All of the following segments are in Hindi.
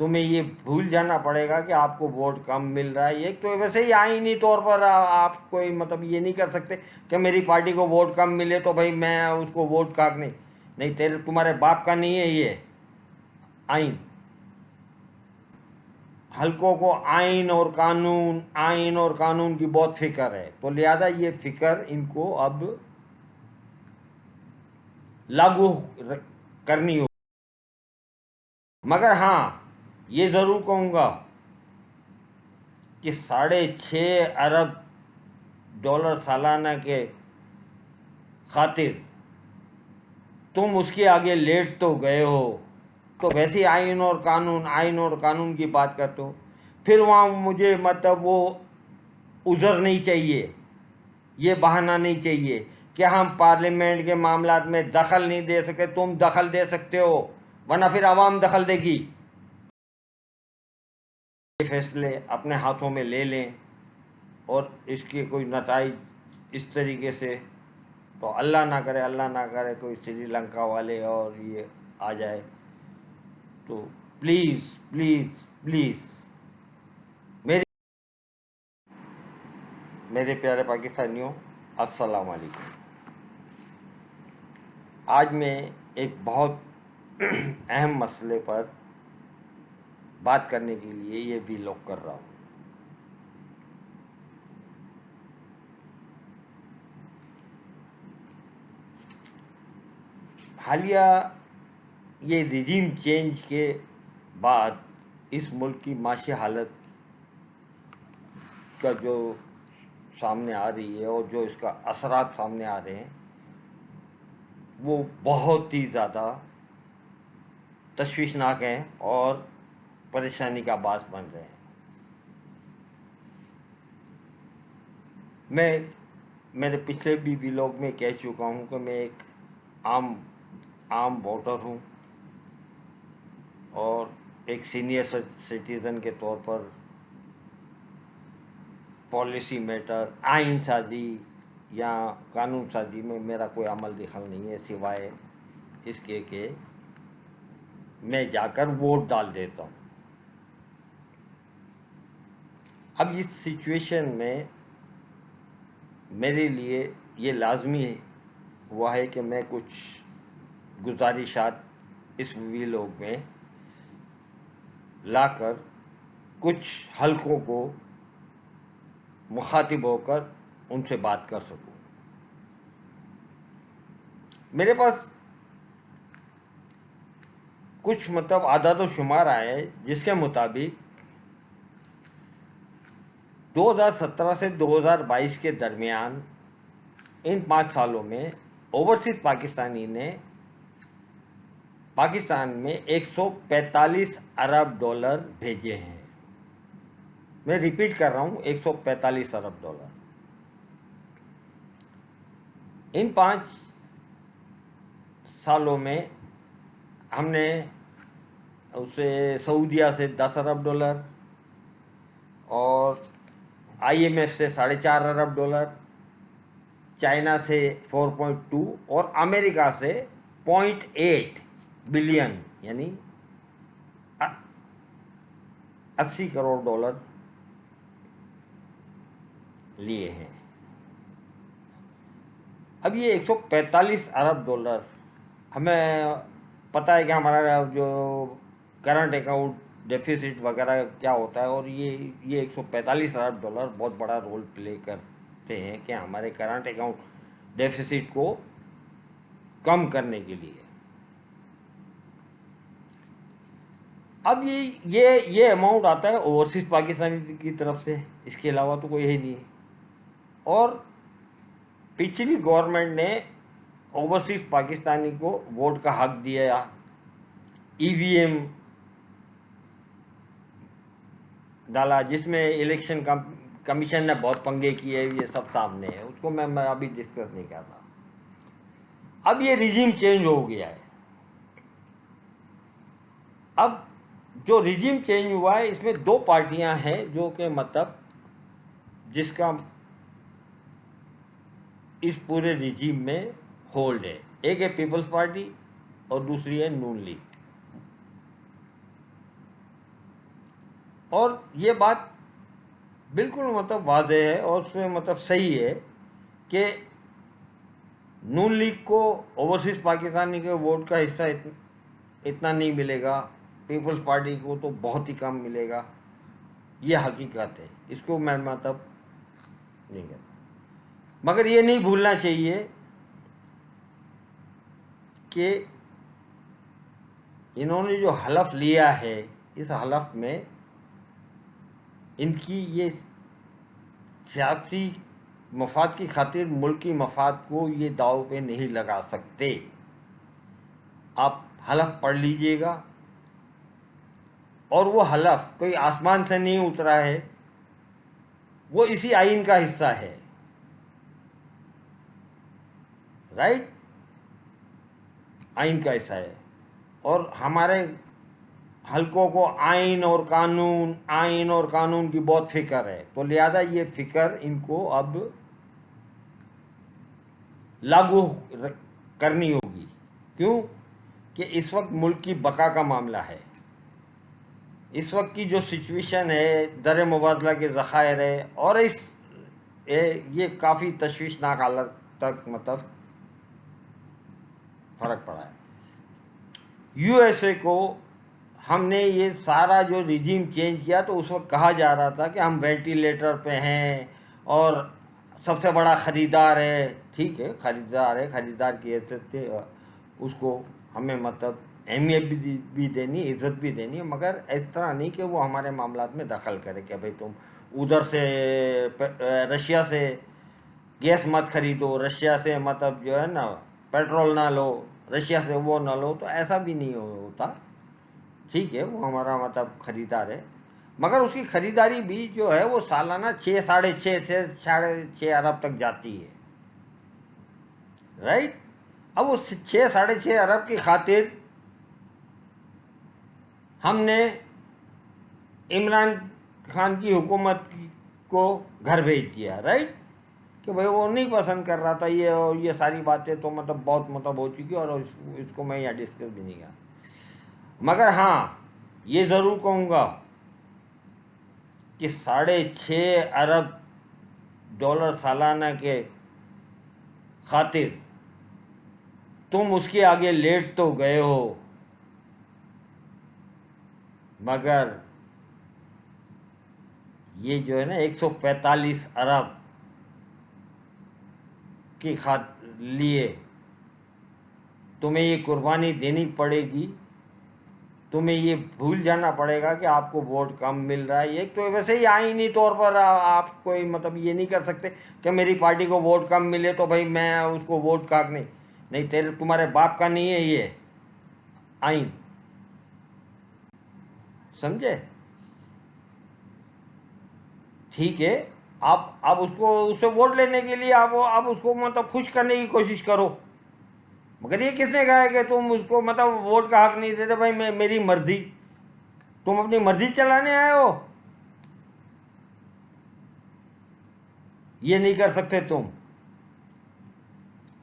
तुम्हें ये भूल जाना पड़ेगा कि आपको वोट कम मिल रहा है। एक तो वैसे ही आईनी तौर पर आप कोई मतलब ये नहीं कर सकते कि मेरी पार्टी को वोट कम मिले तो भाई मैं उसको वोट काट नहीं। नहीं, तेरे तुम्हारे बाप का नहीं है ये आइन। हल्कों को आइन और कानून की बहुत फिक्र है, तो लिहाजा ये फिक्र इनको अब लागू करनी हो। मगर हाँ, ये ज़रूर कहूँगा कि 6.5 अरब डॉलर सालाना के खातिर तुम उसके आगे लेट तो गए हो। तो वैसे आइन और कानून की बात करते हो, फिर वहाँ मुझे मतलब वो उज़र नहीं चाहिए, ये बहाना नहीं चाहिए कि हम पार्लियामेंट के मामलात में दखल नहीं दे सके। तुम दखल दे सकते हो, वरना फिर आवाम दखल देगी। ये फैसले अपने हाथों में ले लें और इसके कोई नताइज इस तरीके से, तो अल्लाह ना करे कोई श्रीलंका वाले और ये आ जाए। तो प्लीज़ प्लीज़ प्लीज़ मेरे मेरे प्यारे पाकिस्तानियों, अस्सलाम वालेकुम। आज मैं एक बहुत अहम मसले पर बात करने के लिए ये वीलॉग कर रहा हूँ। हालिया ये रिजीम चेंज के बाद इस मुल्क की माशी हालत का जो सामने आ रही है और जो इसका असरात सामने आ रहे हैं, वो बहुत ही ज़्यादा तशवीशनाक हैं और परेशानी का बास बन रहे हैं। मैं मेरे पिछले भी व्लॉग में कह चुका हूँ कि मैं एक आम आम वोटर हूँ और एक सीनियर सिटीज़न के तौर पर पॉलिसी मैटर, आइन साजी या कानून साजी में मेरा कोई अमल दखल नहीं है, सिवाय इसके कि मैं जाकर वोट डाल देता हूँ। अब इस सिचुएशन में मेरे लिए ये लाजमी हुआ है कि मैं कुछ गुजारिशात इस व्लॉग में लाकर कुछ हलकों को मुखातिब होकर उनसे बात कर सकूं। मेरे पास कुछ मतलब आदाद शुमार आए जिसके मुताबिक 2017 से 2022 के दरमियान इन 5 सालों में ओवरसीज पाकिस्तानी ने पाकिस्तान में 145 अरब डॉलर भेजे हैं। मैं रिपीट कर रहा हूँ, 145 अरब डॉलर। इन 5 सालों में हमने उसे सऊदिया से 10 अरब डॉलर और IMF से 4.5 अरब डॉलर, चाइना से 4.2 और अमेरिका से 0.8 बिलियन यानी 80 करोड़ डॉलर लिए हैं। अब ये 145 अरब डॉलर, हमें पता है कि हमारा जो करंट अकाउंट डेफिसिट वगैरह क्या होता है, और ये 145 अरब डॉलर बहुत बड़ा रोल प्ले करते हैं कि हमारे करंट अकाउंट डेफिसिट को कम करने के लिए। अब ये अमाउंट आता है ओवरसीज पाकिस्तानी की तरफ से, इसके अलावा तो कोई है नहीं। और पिछली गवर्नमेंट ने ओवरसीज पाकिस्तानी को वोट का हक दिया, EVM डाला, जिसमें इलेक्शन कमीशन ने बहुत पंगे किए, ये सब सामने है, उसको मैं अभी डिस्कस नहीं कर रहा। अब ये रिजीम चेंज हो गया है। अब जो रिजीम चेंज हुआ है इसमें 2 पार्टियां हैं जो कि मतलब जिसका इस पूरे रिजीम में होल्ड है। एक है पीपल्स पार्टी और दूसरी है नून लीग। और ये बात बिल्कुल मतलब वाज़ेह है और उसमें मतलब सही है कि नून लीग को ओवरसीज़ पाकिस्तानी के वोट का हिस्सा इतना नहीं मिलेगा, पीपल्स पार्टी को तो बहुत ही कम मिलेगा। ये हकीकत है, इसको मैं मतलब नहीं कहता। मगर ये नहीं भूलना चाहिए कि इन्होंने जो हलफ लिया है, इस हलफ में इनकी ये सियासी मफाद की खातिर मुल्क की मफाद को ये दाव पे नहीं लगा सकते। आप हलफ पढ़ लीजिएगा, और वो हलफ कोई आसमान से नहीं उतरा है, वो इसी आइन का हिस्सा है, राइट? आइन का हिस्सा है। और हमारे हलकों को आइन और कानून की बहुत फिक्र है, तो लिहाजा ये फिक्र इनको अब लागू करनी होगी। क्यों? कि इस वक्त मुल्क की बका का मामला है। इस वक्त की जो सिचुएशन है, दर मुबादला के ज़खायर है, और ये काफ़ी तशवीशनाक हालत तक मतलब फ़र्क पड़ा है। यूएसए को हमने ये सारा जो रिजीम चेंज किया, तो उस वक्त कहा जा रहा था कि हम वेंटिलेटर पे हैं और सबसे बड़ा ख़रीदार है। ठीक है, ख़रीदार की हैसियत से उसको हमें मतलब अहमियत भी देनी, इज़्ज़त भी देनी है, मगर इस तरह नहीं कि वो हमारे मामलात में दखल करे कि भाई तुम उधर से रशिया से गैस मत खरीदो, रशिया से मतलब जो है ना पेट्रोल ना लो, रशिया से वो ना लो। तो ऐसा भी नहीं होता। ठीक है, वो हमारा मतलब ख़रीदार है, मगर उसकी ख़रीदारी भी जो है वो सालाना 6-6.5 अरब तक जाती है, राइट? अब वो 6-6.5 अरब की खातिर हमने इमरान खान की हुकूमत को घर भेज दिया, राइट? कि भाई वो नहीं पसंद कर रहा था ये सारी बातें, तो मतलब बहुत मतलब हो चुकी, और इसको मैं यहाँ डिस्कस भी नहीं किया। मगर हाँ, ये ज़रूर कहूँगा कि 6.5 अरब डॉलर सालाना के खातिर तुम उसके आगे लेट तो गए हो, मगर ये जो है ना 145 अरब के लिए तुम्हें ये कुर्बानी देनी पड़ेगी। तुम्हें ये भूल जाना पड़ेगा कि आपको वोट कम मिल रहा है। एक तो वैसे ही आईनी तौर पर आप कोई मतलब ये नहीं कर सकते कि मेरी पार्टी को वोट कम मिले तो भाई मैं उसको वोट का नहीं तुम्हारे बाप का नहीं है ये आइन, समझे? ठीक है, आप उससे वोट लेने के लिए आप उसको मतलब खुश करने की कोशिश करो, मगर ये किसने कहा है कि तुम उसको मतलब वोट का हक नहीं देते? भाई मेरी मर्जी, तुम अपनी मर्जी चलाने आए हो, ये नहीं कर सकते तुम।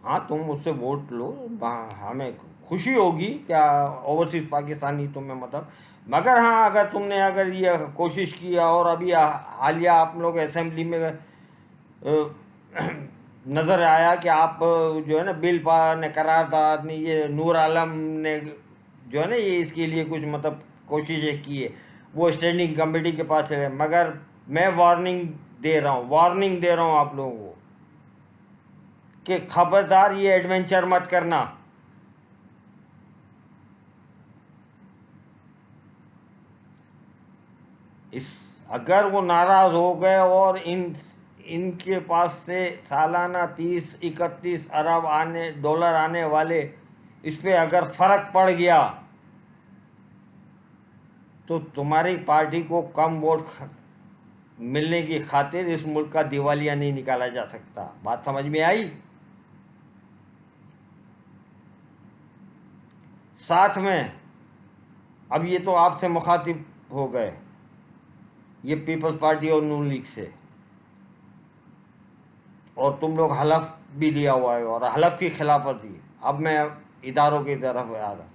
हाँ, तुम उससे वोट लो, हमें खुशी होगी क्या ओवरसीज पाकिस्तानी तुम्हें मतलब। मगर हाँ, अगर ये कोशिश किया और अभी हालिया आप लोग असेंबली में नज़र आया कि आप जो है ना बिल ने करारदाद ने ये नूर आलम ने जो है ना ये इसके लिए कुछ मतलब कोशिशें की है, वो स्टैंडिंग कमेटी के पास है। मगर मैं वार्निंग दे रहा हूँ आप लोगों को कि खबरदार ये एडवेंचर मत करना। अगर वो नाराज़ हो गए और इनके पास से सालाना 30-31 अरब डॉलर आने वाले, इस पे अगर फ़र्क पड़ गया तो तुम्हारी पार्टी को कम वोट मिलने की खातिर इस मुल्क का दिवालिया नहीं निकाला जा सकता। बात समझ में आई? साथ में अब ये तो आपसे मुखातिब हो गए, ये पीपल्स पार्टी और नून लीग से, और तुम लोग हलफ भी लिया हुआ है और हलफ की खिलाफ वर्जी। अब मैं इदारों की तरफ आ रहा,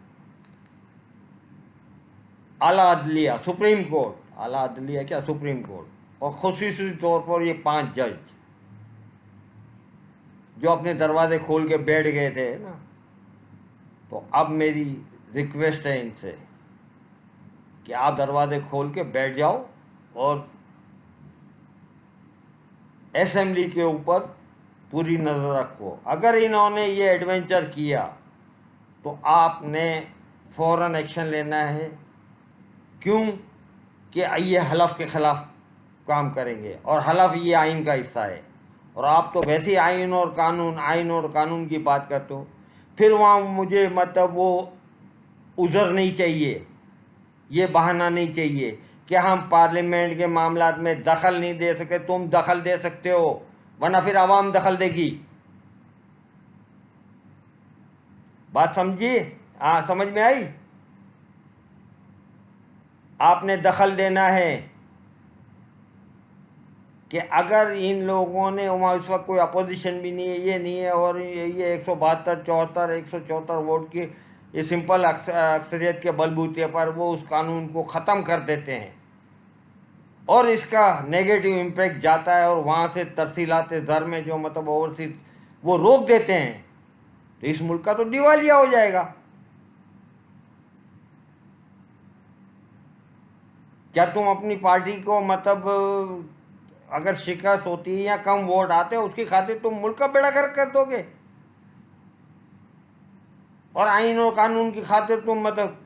आला अदलिया, सुप्रीम कोर्ट, आला अदलिया क्या, सुप्रीम कोर्ट, और खुसूसी तौर पर ये 5 जज जो अपने दरवाजे खोल के बैठ गए थे ना, तो अब मेरी रिक्वेस्ट है इनसे कि आप दरवाजे खोल के बैठ जाओ और असेंबली के ऊपर पूरी नज़र रखो। अगर इन्होंने ये एडवेंचर किया तो आपने फ़ौरन एक्शन लेना है। क्यों कि ये हलफ के ख़िलाफ़ काम करेंगे, और हलफ ये आइन का हिस्सा है, और आप तो वैसे ही आइन और कानून की बात करते हो। फिर वहाँ मुझे मतलब वो उज़र नहीं चाहिए, ये बहाना नहीं चाहिए कि हम पार्लियामेंट के मामलात में दखल नहीं दे सके। तुम दखल दे सकते हो, वरना फिर आवाम दखल देगी। बात समझिए? हाँ, समझ में आई? आपने दखल देना है कि अगर इन लोगों ने, वहाँ उस वक्त कोई अपोजिशन भी नहीं है, ये नहीं है, और ये 174 वोट की ये सिंपल अक्सरियत के बलबूते पर वो उस कानून को ख़त्म कर देते हैं, और इसका नेगेटिव इम्पैक्ट जाता है, और वहाँ से तरसीलात ज़र में जो मतलब ओवरसीज वो रोक देते हैं, तो इस मुल्क का तो दिवालिया हो जाएगा। क्या तुम अपनी पार्टी को मतलब अगर शिकस्त होती है या कम वोट आते हैं उसकी खातिर तुम मुल्क का बेड़ा गर्क कर दोगे, और आइन और कानून की खातिर तुम मतलब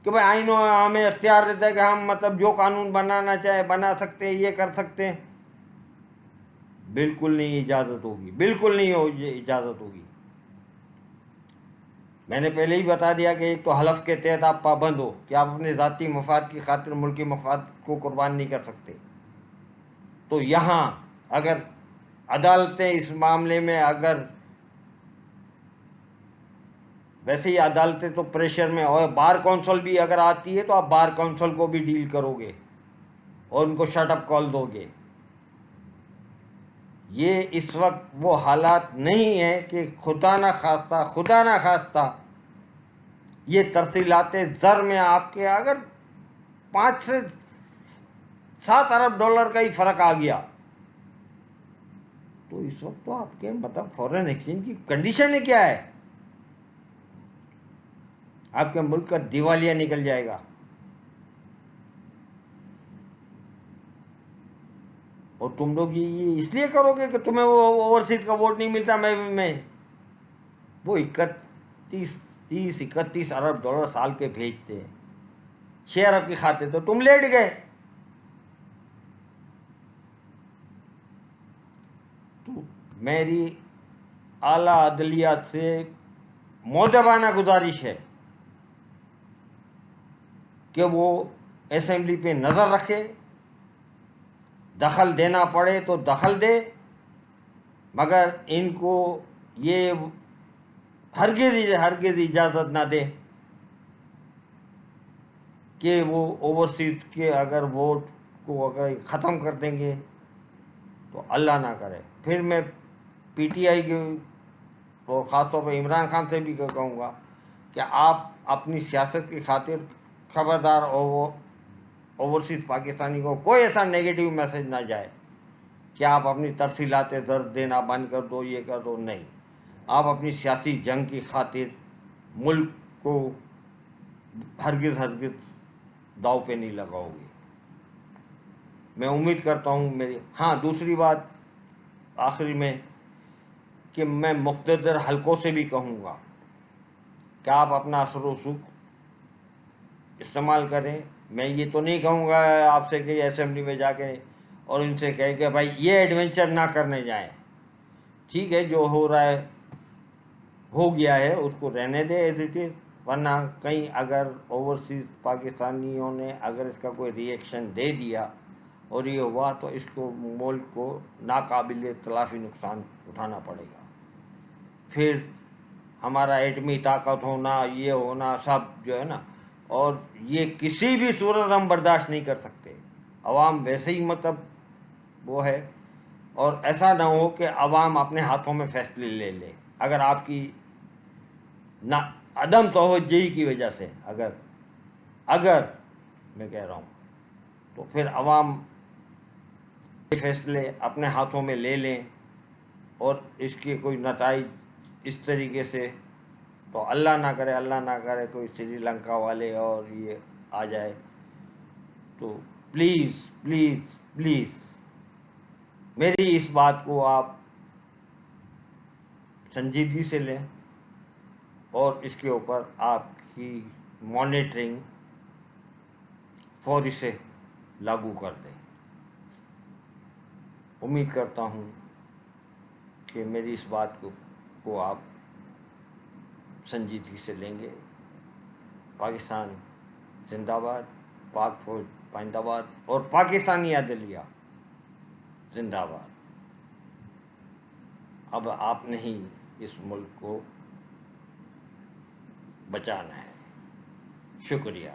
कि भाई आइन और हमें अख्तियार रहता है कि हम मतलब जो कानून बनाना चाहे बना सकते हैं, ये कर सकते हैं। बिल्कुल नहीं इजाज़त होगी, बिल्कुल नहीं हो इजाज़त होगी। मैंने पहले ही बता दिया कि एक तो हलफ के तहत आप पाबंद हो कि आप अपने ज़ाती मफाद की खातिर मुल्की मफाद को कुर्बान नहीं कर सकते। तो यहाँ अगर अदालतें इस मामले में, अगर वैसे ही अदालतें तो प्रेशर में, और बार काउंसिल भी अगर आती है तो आप बार काउंसिल को भी डील करोगे और उनको शट अप कॉल दोगे। ये इस वक्त वो हालात नहीं है कि खुदा ना खास्ता ये तरसीलाते ज़र में आपके अगर 5 से 7 अरब डॉलर का ही फ़र्क आ गया, तो इस वक्त तो आपके मतलब फॉरेन एक्सचेंज की कंडीशन है क्या है, आपके मुल्क का दिवालिया निकल जाएगा। और तुम लोग ये इसलिए करोगे कि तुम्हें वो ओवरसीज का वोट नहीं मिलता। मैं वो 31 अरब डॉलर साल के भेजते हैं, 6 अरब की खाते तो तुम लेट गए। तो मेरी आला अदलिया से मोदबाना गुजारिश है कि वो असेंबली पे नज़र रखे, दखल देना पड़े तो दखल दे, मगर इनको ये हरगिज़ इजाज़त ना दे कि वो ओवरसीज के अगर वोट को अगर ख़त्म कर देंगे तो अल्लाह ना करे। फिर मैं पीटीआई के और ख़ासतौर पर इमरान खान से भी कहूँगा कि आप अपनी सियासत की खातिर खबरदार ओवरसीज पाकिस्तानी को कोई ऐसा नेगेटिव मैसेज ना जाए कि आप अपनी तरसीलात ज़र देना बंद कर दो, ये कर दो। नहीं, आप अपनी सियासी जंग की खातिर मुल्क को हरगिज़ दाव पे नहीं लगाओगे। मैं उम्मीद करता हूँ मेरी। हाँ, दूसरी बात आखिरी में कि मैं मुख्तदर हलकों से भी कहूँगा कि आप अपना असर व सुख इस्तेमाल करें। मैं ये तो नहीं कहूँगा आपसे कि असेंबली में जाके और इनसे कहे कि भाई ये एडवेंचर ना करने जाएं। ठीक है, जो हो रहा है हो गया है, उसको रहने दे एज इट इज़। वरना कहीं अगर ओवरसीज़ पाकिस्तानियों ने अगर इसका कोई रिएक्शन दे दिया और ये हुआ तो इसको मुल्क को नाकाबिल तलाफ़ी नुकसान उठाना पड़ेगा। फिर हमारा एटमी ताकत होना, ये होना, सब जो है ना, और ये किसी भी सूरत हम बर्दाश्त नहीं कर सकते। अवाम वैसे ही मतलब वो है, और ऐसा ना हो कि अवाम अपने हाथों में फैसले ले ले अगर आपकी ना अदम तवज्जुही की वजह से। अगर मैं कह रहा हूँ तो फिर अवाम फैसले अपने हाथों में ले लें और इसके कोई नताइज इस तरीके से, तो अल्लाह ना करे कोई श्रीलंका वाले और ये आ जाए, तो प्लीज़ प्लीज़ प्लीज़ मेरी इस बात को आप संजीदगी से लें और इसके ऊपर आपकी मॉनिटरिंग फौरी से लागू कर दें। उम्मीद करता हूँ कि मेरी इस बात को आप संजीदगी से लेंगे। पाकिस्तान जिंदाबाद, पाक फौज पाइंदाबाद और पाकिस्तानी अदलिया जिंदाबाद। अब आपने ही इस मुल्क को बचाना है। शुक्रिया।